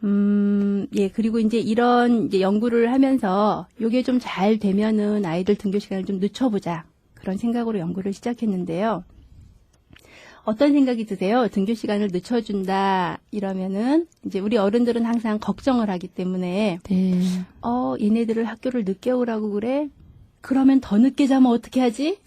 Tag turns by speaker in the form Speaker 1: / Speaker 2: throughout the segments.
Speaker 1: 예, 그리고 이제 이런 이제 연구를 하면서 요게 좀 잘 되면은 아이들 등교 시간을 좀 늦춰보자. 그런 생각으로 연구를 시작했는데요. 어떤 생각이 드세요? 등교 시간을 늦춰준다 이러면은 이제 우리 어른들은 항상 걱정을 하기 때문에
Speaker 2: 네.
Speaker 1: 얘네들을 학교를 늦게 오라고 그래? 그러면 더 늦게 자면 어떻게 하지?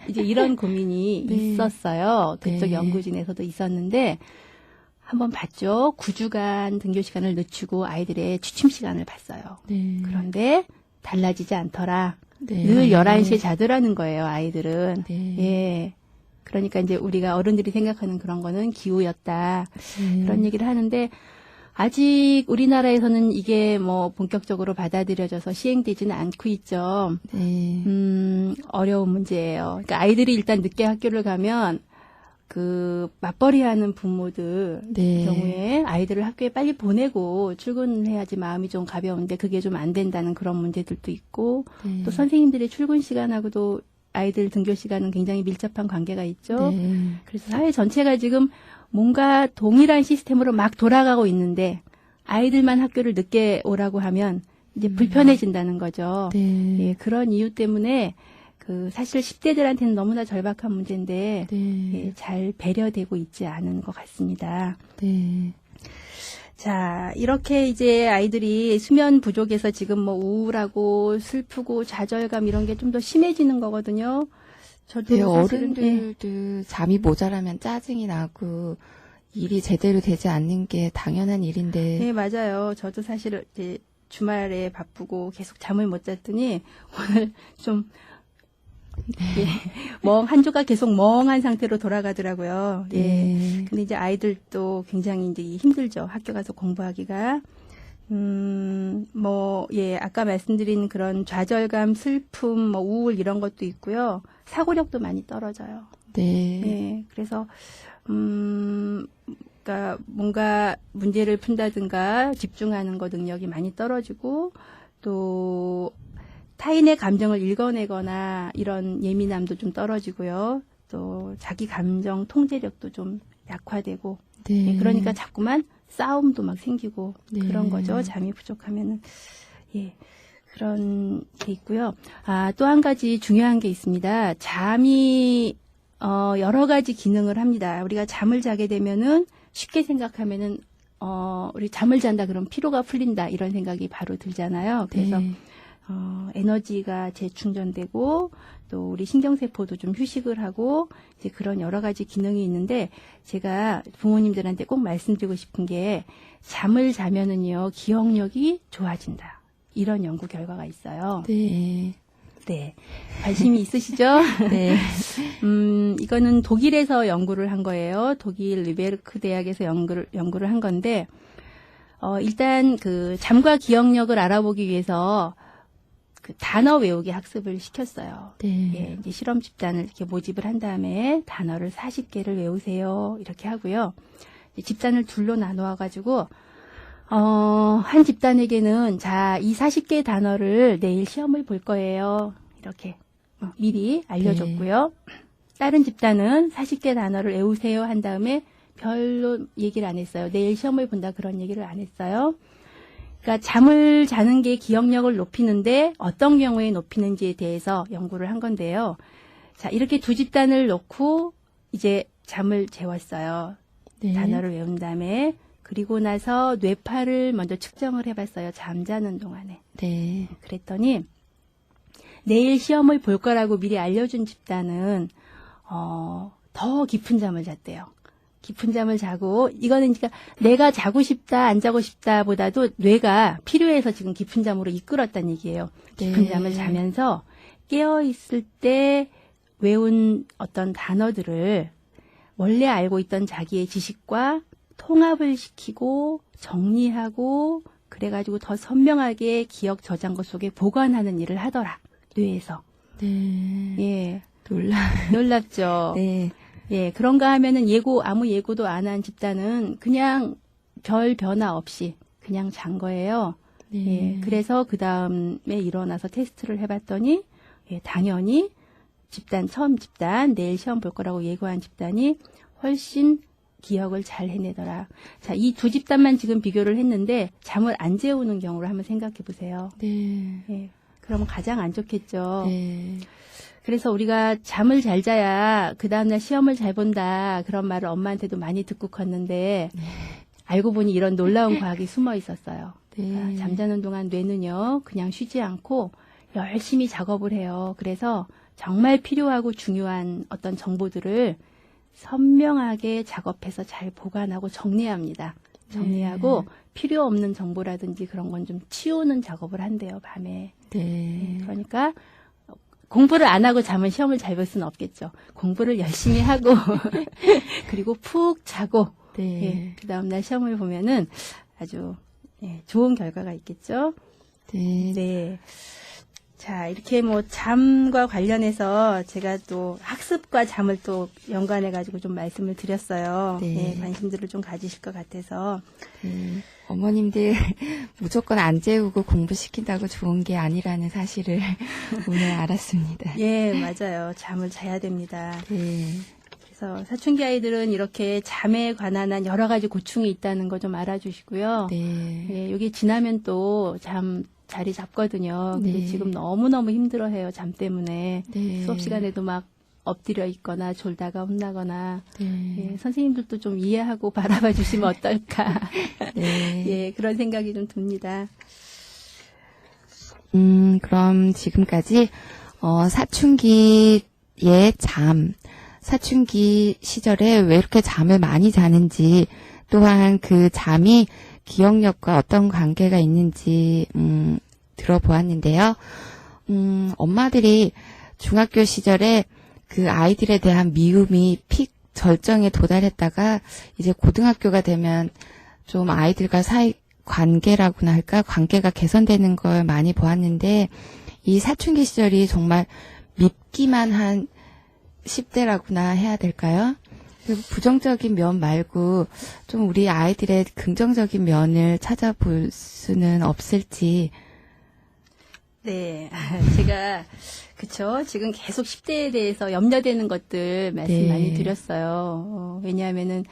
Speaker 1: 이제 이런 고민이
Speaker 2: 네.
Speaker 1: 있었어요. 그쪽
Speaker 2: 네.
Speaker 1: 연구진에서도 있었는데 한번 봤죠. 9주간 등교 시간을 늦추고 아이들의 취침 시간을 봤어요.
Speaker 2: 네.
Speaker 1: 그런데 달라지지 않더라.
Speaker 2: 네.
Speaker 1: 늘 11시에 자더라는 거예요, 아이들은.
Speaker 2: 네.
Speaker 1: 예. 그러니까 이제 우리가 어른들이 생각하는 그런 거는 기우였다. 그런 얘기를 하는데 아직 우리나라에서는 이게 뭐 본격적으로 받아들여져서 시행되지는 않고 있죠.
Speaker 2: 네.
Speaker 1: 어려운 문제예요. 그러니까 아이들이 일단 늦게 학교를 가면 그 맞벌이하는 부모들
Speaker 2: 네.
Speaker 1: 경우에 아이들을 학교에 빨리 보내고 출근해야지 마음이 좀 가벼운데 그게 좀 안 된다는 그런 문제들도 있고
Speaker 2: 네.
Speaker 1: 또 선생님들의 출근 시간하고도 아이들 등교 시간은 굉장히 밀접한 관계가 있죠.
Speaker 2: 네.
Speaker 1: 그래서 사회 전체가 지금 뭔가 동일한 시스템으로 막 돌아가고 있는데 아이들만 학교를 늦게 오라고 하면 이제 불편해진다는 거죠.
Speaker 2: 네.
Speaker 1: 예, 그런 이유 때문에 그 사실 10대들한테는 너무나 절박한 문제인데
Speaker 2: 네.
Speaker 1: 예, 잘 배려되고 있지 않은 것 같습니다.
Speaker 2: 네.
Speaker 1: 자, 이렇게 이제 아이들이 수면 부족에서 지금 뭐 우울하고 슬프고 좌절감 이런 게 좀 더 심해지는 거거든요. 저도
Speaker 2: 네,
Speaker 1: 사실은, 예.
Speaker 2: 어른들도 잠이 모자라면 짜증이 나고 일이 제대로 되지 않는 게 당연한 일인데.
Speaker 1: 네, 맞아요. 저도 사실 이제 주말에 바쁘고 계속 잠을 못 잤더니 오늘 좀 예, 한 주가 계속 멍한 상태로 돌아가더라고요. 예.
Speaker 2: 네.
Speaker 1: 근데 이제 아이들도 굉장히 이제 힘들죠. 학교 가서 공부하기가. 예, 아까 말씀드린 그런 좌절감, 슬픔, 뭐 우울 이런 것도 있고요. 사고력도 많이 떨어져요.
Speaker 2: 네.
Speaker 1: 예. 그래서 그러니까 뭔가 문제를 푼다든가 집중하는 거 능력이 많이 떨어지고 또 타인의 감정을 읽어내거나 이런 예민함도 좀 떨어지고요. 또 자기 감정 통제력도 좀 약화되고
Speaker 2: 네.
Speaker 1: 예, 그러니까 자꾸만 싸움도 막 생기고
Speaker 2: 네.
Speaker 1: 그런 거죠. 잠이 부족하면은 예. 그런 게 있고요. 또 한 가지 중요한 게 있습니다. 잠이 여러 가지 기능을 합니다. 우리가 잠을 자게 되면은 쉽게 생각하면은 우리 잠을 잔다 그러면 피로가 풀린다 이런 생각이 바로 들잖아요. 그래서
Speaker 2: 네.
Speaker 1: 에너지가 재충전되고 또 우리 신경세포도 좀 휴식을 하고 이제 그런 여러 가지 기능이 있는데 제가 부모님들한테 꼭 말씀드리고 싶은 게 잠을 자면은요 기억력이 좋아진다. 이런 연구 결과가 있어요.
Speaker 2: 네.
Speaker 1: 네. 관심이 있으시죠?
Speaker 2: 네.
Speaker 1: 이거는 독일에서 연구를 한 거예요. 독일 르베르크 대학에서 연구를 한 건데, 일단 그 잠과 기억력을 알아보기 위해서 그 단어 외우기 학습을 시켰어요.
Speaker 2: 네.
Speaker 1: 예, 이제 실험 집단을 이렇게 모집을 한 다음에 단어를 40개를 외우세요. 이렇게 하고요. 집단을 둘로 나누어가지고, 한 집단에게는 자, 이 40개의 단어를 내일 시험을 볼 거예요. 이렇게 미리 알려줬고요. 다른 집단은 40개 단어를 외우세요 한 다음에 별로 얘기를 안 했어요. 내일 시험을 본다 그런 얘기를 안 했어요. 그러니까 잠을 자는 게 기억력을 높이는데 어떤 경우에 높이는지에 대해서 연구를 한 건데요. 자, 이렇게 두 집단을 놓고 이제 잠을 재웠어요.
Speaker 2: 네.
Speaker 1: 단어를 외운 다음에 그리고 나서 뇌파를 먼저 측정을 해봤어요. 잠자는 동안에.
Speaker 2: 네.
Speaker 1: 그랬더니 내일 시험을 볼 거라고 미리 알려준 집단은 더 깊은 잠을 잤대요. 깊은 잠을 자고 이거는 그러니까 내가 자고 싶다 안 자고 싶다 보다도 뇌가 필요해서 지금 깊은 잠으로 이끌었다는 얘기예요. 깊은
Speaker 2: 네.
Speaker 1: 잠을 자면서 깨어 있을 때 외운 어떤 단어들을 원래 알고 있던 자기의 지식과 통합을 시키고 정리하고 그래가지고 더 선명하게 기억 저장고 속에 보관하는 일을 하더라. 뇌에서.
Speaker 2: 네.
Speaker 1: 예.
Speaker 2: 놀랍죠.
Speaker 1: 네. 예, 그런가 하면은 아무 예고도 안 한 집단은 그냥 별 변화 없이 그냥 잔 거예요.
Speaker 2: 네.
Speaker 1: 예, 그래서 그 다음에 일어나서 테스트를 해봤더니, 예, 당연히 처음 집단, 내일 시험 볼 거라고 예고한 집단이 훨씬 기억을 잘 해내더라. 자, 이 두 집단만 지금 비교를 했는데 잠을 안 재우는 경우를 한번 생각해 보세요.
Speaker 2: 네.
Speaker 1: 예. 그러면 가장 안 좋겠죠.
Speaker 2: 네.
Speaker 1: 그래서 우리가 잠을 잘 자야 그 다음날 시험을 잘 본다. 그런 말을 엄마한테도 많이 듣고 컸는데 알고 보니 이런 놀라운 과학이 숨어 있었어요.
Speaker 2: 네.
Speaker 1: 잠자는 동안 뇌는요, 그냥 쉬지 않고 열심히 작업을 해요. 그래서 정말 필요하고 중요한 어떤 정보들을 선명하게 작업해서 잘 보관하고 정리합니다. 정리하고 필요 없는 정보라든지 그런 건 좀 치우는 작업을 한대요, 밤에.
Speaker 2: 네.
Speaker 1: 그러니까 공부를 안 하고 자면 시험을 잘 볼 수는 없겠죠. 공부를 열심히 하고 그리고 푹 자고
Speaker 2: 네.
Speaker 1: 예, 그 다음날 시험을 보면은 아주 좋은 결과가 있겠죠.
Speaker 2: 네.
Speaker 1: 네. 자, 이렇게 뭐 잠과 관련해서 제가 또 학습과 잠을 또 연관해가지고 좀 말씀을 드렸어요.
Speaker 2: 네.
Speaker 1: 관심들을 좀 가지실 것 같아서.
Speaker 2: 네. 어머님들 무조건 안 재우고 공부시킨다고 좋은 게 아니라는 사실을 오늘 알았습니다.
Speaker 1: 예, 맞아요. 잠을 자야 됩니다.
Speaker 2: 네.
Speaker 1: 그래서 사춘기 아이들은 이렇게 잠에 관한 한 여러 가지 고충이 있다는 거 좀 알아주시고요.
Speaker 2: 네.
Speaker 1: 예, 여기 지나면 또 잠 자리 잡거든요. 근데
Speaker 2: 네.
Speaker 1: 지금 너무너무 힘들어해요. 잠 때문에.
Speaker 2: 네.
Speaker 1: 수업 시간에도 막 엎드려 있거나 졸다가 혼나거나.
Speaker 2: 네.
Speaker 1: 예, 선생님들도 좀 이해하고 바라봐 주시면 어떨까.
Speaker 2: 네.
Speaker 1: 예, 그런 생각이 좀 듭니다.
Speaker 2: 그럼 지금까지 사춘기의 잠, 사춘기 시절에 왜 이렇게 잠을 많이 자는지, 또한 그 잠이 기억력과 어떤 관계가 있는지 들어보았는데요. 엄마들이 중학교 시절에 그 아이들에 대한 미움이 픽 절정에 도달했다가 이제 고등학교가 되면 좀 아이들과 사이 관계라고나 할까? 관계가 개선되는 걸 많이 보았는데, 이 사춘기 시절이 정말 밉기만 한 10대라고나 해야 될까요? 그 부정적인 면 말고 좀 우리 아이들의 긍정적인 면을 찾아볼 수는 없을지.
Speaker 1: 네, 제가 그쵸. 지금 계속 10대에 대해서 염려되는 것들 말씀
Speaker 2: 네.
Speaker 1: 많이 드렸어요. 왜냐하면은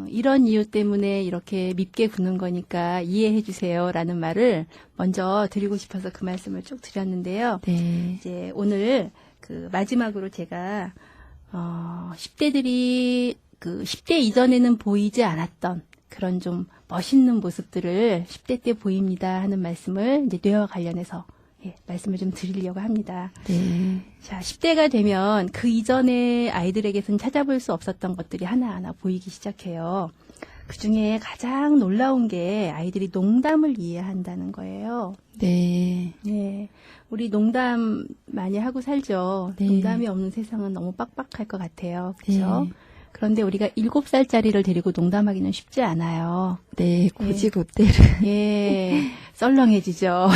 Speaker 1: 이런 이유 때문에 이렇게 밉게 구는 거니까 이해해 주세요라는 말을 먼저 드리고 싶어서 그 말씀을 쭉 드렸는데요.
Speaker 2: 네.
Speaker 1: 이제 오늘 그 마지막으로 제가 10대들이 그 10대 이전에는 보이지 않았던 그런 좀 멋있는 모습들을 10대 때 보입니다 하는 말씀을 이제 뇌와 관련해서 말씀을 좀 드리려고 합니다.
Speaker 2: 네.
Speaker 1: 자, 10대가 되면 그 이전에 아이들에게서는 찾아볼 수 없었던 것들이 하나하나 보이기 시작해요. 그 중에 가장 놀라운 게 아이들이 농담을 이해한다는 거예요.
Speaker 2: 네.
Speaker 1: 네. 우리 농담 많이 하고 살죠.
Speaker 2: 네.
Speaker 1: 농담이 없는 세상은 너무 빡빡할 것 같아요. 그렇죠?
Speaker 2: 네.
Speaker 1: 그런데 우리가 7살짜리를 데리고 농담하기는 쉽지 않아요.
Speaker 2: 네, 고지고대로.
Speaker 1: 예, 썰렁해지죠.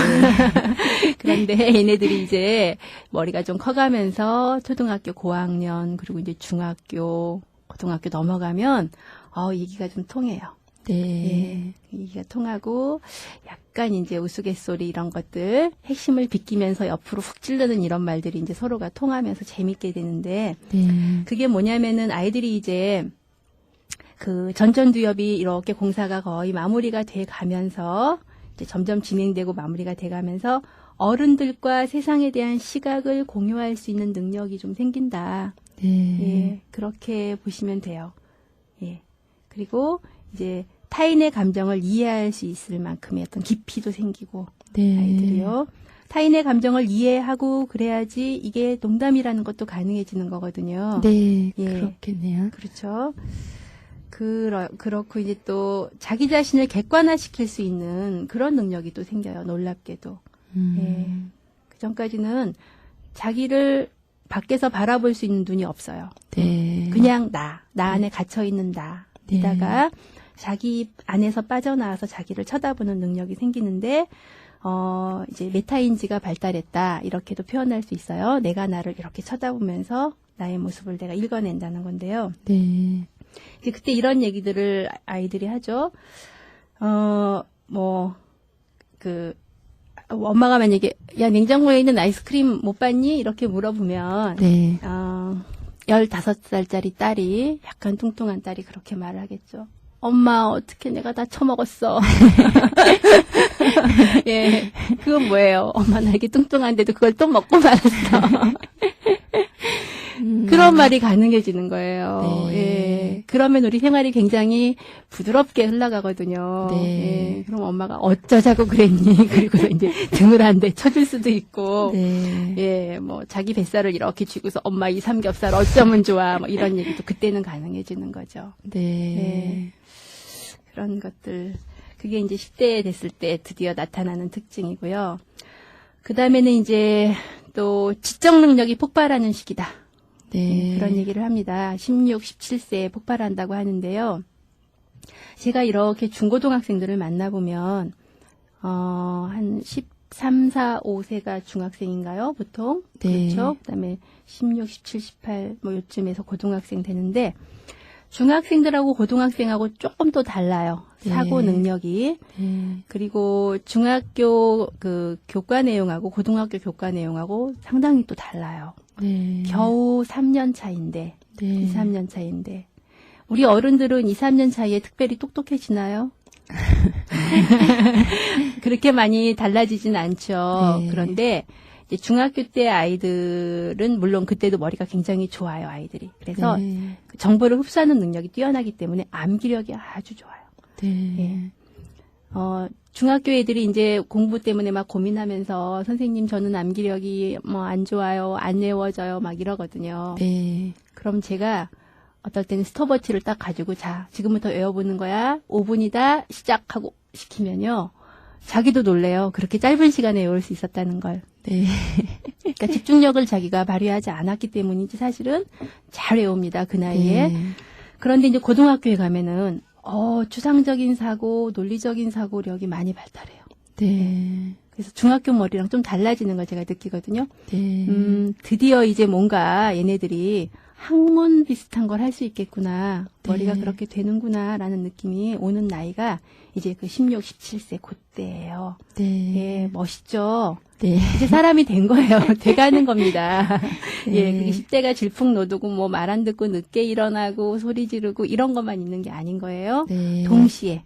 Speaker 1: 그런데 얘네들이 이제 머리가 좀 커가면서 초등학교 고학년, 그리고 이제 중학교, 고등학교 넘어가면, 얘기가 좀 통해요.
Speaker 2: 네.
Speaker 1: 예, 얘기가 통하고, 약간 이제 우스갯소리 이런 것들, 핵심을 비끼면서 옆으로 훅 찌르는 이런 말들이 이제 서로가 통하면서 재밌게 되는데,
Speaker 2: 네.
Speaker 1: 그게 뭐냐면은 아이들이 이제 그 전전두엽이 이렇게 공사가 거의 마무리가 돼 가면서 이제 점점 진행되고 마무리가 돼 가면서 어른들과 세상에 대한 시각을 공유할 수 있는 능력이 좀 생긴다.
Speaker 2: 네.
Speaker 1: 예, 그렇게 보시면 돼요. 예. 그리고 이제 타인의 감정을 이해할 수 있을 만큼의 어떤 깊이도 생기고
Speaker 2: 네.
Speaker 1: 아이들이요. 타인의 감정을 이해하고 그래야지 이게 농담이라는 것도 가능해지는 거거든요.
Speaker 2: 네.
Speaker 1: 예.
Speaker 2: 그렇겠네요.
Speaker 1: 그렇죠. 그렇고 이제 또 자기 자신을 객관화시킬 수 있는 그런 능력이 또 생겨요. 놀랍게도. 예. 그 전까지는 자기를 밖에서 바라볼 수 있는 눈이 없어요.
Speaker 2: 네.
Speaker 1: 그냥 나 안에 갇혀 있는
Speaker 2: 네.
Speaker 1: 나이다가 자기 안에서 빠져나와서 자기를 쳐다보는 능력이 생기는데 이제 메타인지가 발달했다 이렇게도 표현할 수 있어요. 내가 나를 이렇게 쳐다보면서 나의 모습을 내가 읽어낸다는 건데요.
Speaker 2: 네.
Speaker 1: 이제 그때 이런 얘기들을 아이들이 하죠. 엄마가 만약에 야 냉장고에 있는 아이스크림 못 봤니? 이렇게 물어보면
Speaker 2: 네.
Speaker 1: 15살짜리 딸이, 약간 뚱뚱한 딸이 그렇게 말을 하겠죠. 엄마, 어떻게 내가 다 처먹었어. 예, 그건 뭐예요? 엄마 나 이렇게 뚱뚱한데도 그걸 또 먹고 말았어. 그런 말이 가능해지는 거예요.
Speaker 2: 네.
Speaker 1: 예. 그러면 우리 생활이 굉장히 부드럽게 흘러가거든요.
Speaker 2: 네.
Speaker 1: 예. 그럼 엄마가 어쩌자고 그랬니? 그리고 이제 등을 한 대 쳐줄 수도 있고.
Speaker 2: 네.
Speaker 1: 예, 뭐, 자기 뱃살을 이렇게 쥐고서 엄마 이 삼겹살 어쩌면 좋아. 뭐 이런 얘기도 그때는 가능해지는 거죠.
Speaker 2: 네.
Speaker 1: 예. 그런 것들. 그게 이제 10대 됐을 때 드디어 나타나는 특징이고요. 그 다음에는 이제 또 지적 능력이 폭발하는 시기다.
Speaker 2: 네.
Speaker 1: 그런 얘기를 합니다. 16, 17세에 폭발한다고 하는데요. 제가 이렇게 중고등학생들을 만나보면, 한 13, 4, 5세가 중학생인가요? 보통?
Speaker 2: 네.
Speaker 1: 그렇죠? 그 다음에 16, 17, 18, 뭐 요쯤에서 고등학생 되는데, 중학생들하고 고등학생하고 조금 또 달라요.
Speaker 2: 네.
Speaker 1: 사고 능력이.
Speaker 2: 네.
Speaker 1: 그리고 중학교 그 교과 내용하고 고등학교 교과 내용하고 상당히 또 달라요.
Speaker 2: 네.
Speaker 1: 겨우 3년 차인데,
Speaker 2: 네.
Speaker 1: 2, 3년 차인데. 우리 어른들은 2, 3년 차이에 특별히 똑똑해지나요? 그렇게 많이 달라지진 않죠.
Speaker 2: 네.
Speaker 1: 그런데 이제 중학교 때 아이들은 물론 그때도 머리가 굉장히 좋아요, 아이들이. 그래서
Speaker 2: 네.
Speaker 1: 그 정보를 흡수하는 능력이 뛰어나기 때문에 암기력이 아주 좋아요.
Speaker 2: 네.
Speaker 1: 예. 중학교 애들이 이제 공부 때문에 막 고민하면서 선생님 저는 암기력이 뭐 안 좋아요, 안 외워져요, 막 이러거든요.
Speaker 2: 네.
Speaker 1: 그럼 제가 어떨 때는 스톱워치를 딱 가지고 자, 지금부터 외워보는 거야. 5분이다 시작하고 시키면요. 자기도 놀래요. 그렇게 짧은 시간에 외울 수 있었다는 걸.
Speaker 2: 네.
Speaker 1: 그러니까 집중력을 자기가 발휘하지 않았기 때문이지 사실은 잘 외웁니다. 그 나이에.
Speaker 2: 네.
Speaker 1: 그런데 이제 고등학교에 가면은 추상적인 사고, 논리적인 사고력이 많이 발달해요.
Speaker 2: 네.
Speaker 1: 그래서 중학교 머리랑 좀 달라지는 걸 제가 느끼거든요.
Speaker 2: 네.
Speaker 1: 드디어 이제 뭔가 얘네들이 학문 비슷한 걸 할 수 있겠구나. 머리가
Speaker 2: 네.
Speaker 1: 그렇게 되는구나라는 느낌이 오는 나이가 이제 그 16, 17세 그때예요.
Speaker 2: 네.
Speaker 1: 예, 멋있죠?
Speaker 2: 네.
Speaker 1: 이제 사람이 된 거예요. 돼가는 겁니다.
Speaker 2: 네.
Speaker 1: 예, 그게 10대가 질풍노도고 뭐 말 안 듣고 늦게 일어나고 소리 지르고 이런 것만 있는 게 아닌 거예요.
Speaker 2: 네.
Speaker 1: 동시에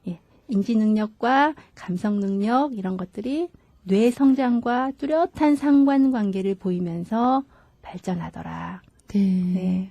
Speaker 1: 예, 인지 능력과 감성 능력 이런 것들이 뇌 성장과 뚜렷한 상관관계를 보이면서 발전하더라.
Speaker 2: 네.
Speaker 1: 네.